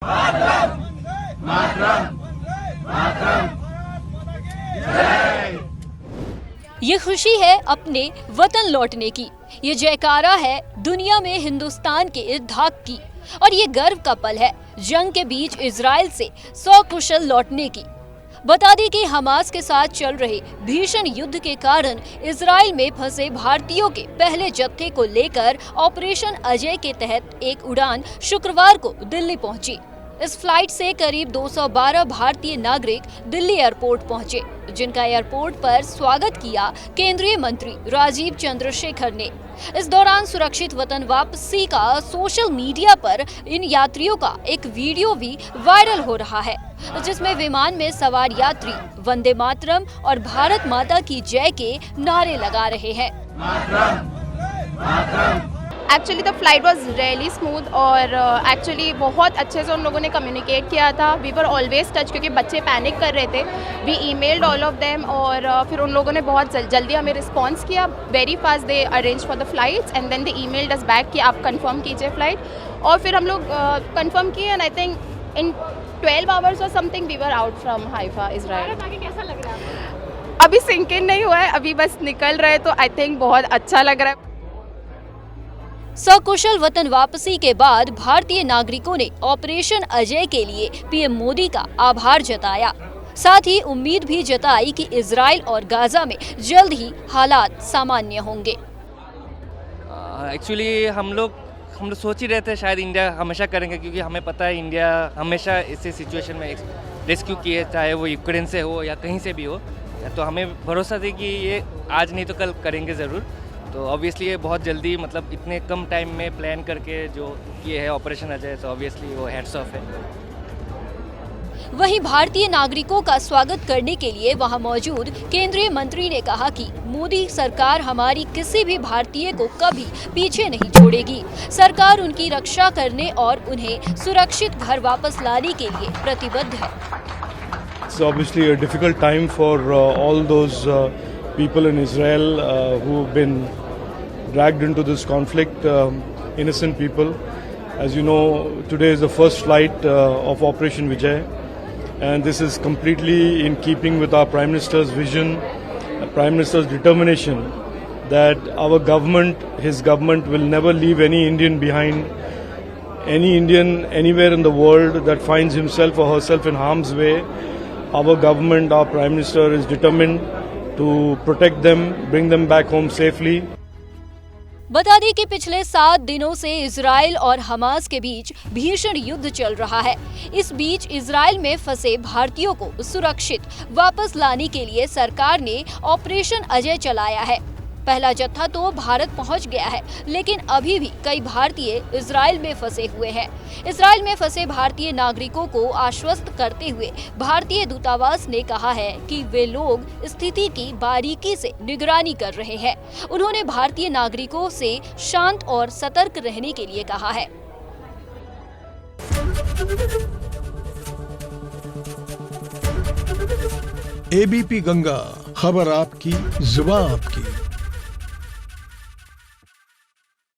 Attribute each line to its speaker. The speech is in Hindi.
Speaker 1: मातरम, मातरम, मातरम, जय।
Speaker 2: ये खुशी है अपने वतन लौटने की, ये जयकारा है दुनिया में हिंदुस्तान के इत्तेफाक की, और ये गर्व का पल है जंग के बीच इजराइल से सकुशल लौटने की। बता दें कि हमास के साथ चल रहे भीषण युद्ध के कारण इजराइल में फंसे भारतीयों के पहले जत्थे को लेकर ऑपरेशन अजय के तहत एक उड़ान शुक्रवार को दिल्ली पहुंची। इस फ्लाइट से करीब 212 भारतीय नागरिक दिल्ली एयरपोर्ट पहुंचे, जिनका एयरपोर्ट पर स्वागत किया केंद्रीय मंत्री राजीव चंद्रशेखर ने। इस दौरान सुरक्षित वतन वापसी का सोशल मीडिया पर इन यात्रियों का एक वीडियो भी वायरल हो रहा है, जिसमें विमान में सवार यात्री वंदे मातरम और भारत माता की जय के नारे लगा रहे हैं।
Speaker 3: Actually the flight was really smooth और एक्चुअली बहुत अच्छे से उन लोगों ने कम्युनिकेट किया था। वी वर ऑलवेज टच, क्योंकि बच्चे पैनिक कर रहे थे। We emailed all of them और फिर उन लोगों ने बहुत जल्दी हमें रिस्पॉन्स किया। Very fast they arrange for the flights and then they emailed us back कि आप कंफर्म कीजिए फ्लाइट, और फिर हम लोग कंफर्म किए and I think in 12 hours और something we were out from Haifa Israel.
Speaker 2: कैसा लग रहा है?
Speaker 3: अभी सिंक इन नहीं हुआ है, अभी बस निकल रहे, तो आई थिंक बहुत अच्छा लग रहा है।
Speaker 2: सकुशल वतन वापसी के बाद भारतीय नागरिकों ने ऑपरेशन अजय के लिए पीएम मोदी का आभार जताया। साथ ही उम्मीद भी जताई कि इजराइल और गाजा में जल्द ही हालात सामान्य होंगे।
Speaker 4: एक्चुअली हम लोग सोच ही रहे थे शायद इंडिया हमेशा करेंगे, क्योंकि हमें पता है इंडिया हमेशा ऐसे सिचुएशन में रेस्क्यू किए, चाहे वो यूक्रेन से हो या कहीं से भी हो। तो हमें भरोसा थी कि ये आज नहीं तो कल करेंगे ज़रूर। तो ऑब्वियसली ये बहुत जल्दी, मतलब इतने कम टाइम में प्लान करके जो किए है ऑपरेशन अजय, तो ऑब्वियसली वो हैट्स ऑफ है।
Speaker 2: वहीं भारतीय नागरिकों का स्वागत करने के लिए वहां मौजूद केंद्रीय मंत्री ने कहा कि मोदी सरकार हमारी किसी भी भारतीय को कभी पीछे नहीं छोड़ेगी। सरकार उनकी रक्षा करने और उन्हें सुरक्षित घर वापस लाने के लिए प्रतिबद्ध है।
Speaker 5: It's obviously a difficult time for all those people in Israel who've been dragged into this conflict, innocent people. As you know, today is the first flight of Operation Vijay, and this is completely in keeping with our Prime Minister's vision, Prime Minister's determination that our government, his government, will never leave any Indian behind. Any Indian anywhere in the world that finds himself or herself in harm's way, our government, our Prime Minister is determined to protect them, bring them back home safely.
Speaker 2: बता दें कि पिछले 7 दिनों से इजराइल और हमास के बीच भीषण युद्ध चल रहा है। इस बीच इजराइल में फंसे भारतीयों को सुरक्षित वापस लाने के लिए सरकार ने ऑपरेशन अजय चलाया है। पहला जत्था तो भारत पहुंच गया है, लेकिन अभी भी कई भारतीय इजराइल में फंसे हुए हैं। इजराइल में फंसे भारतीय नागरिकों को आश्वस्त करते हुए भारतीय दूतावास ने कहा है कि वे लोग स्थिति की बारीकी से निगरानी कर रहे हैं। उन्होंने भारतीय नागरिकों से शांत और सतर्क रहने के लिए कहा है।
Speaker 6: एबीपी गंगा, खबर आपकी, जुबान आपकी।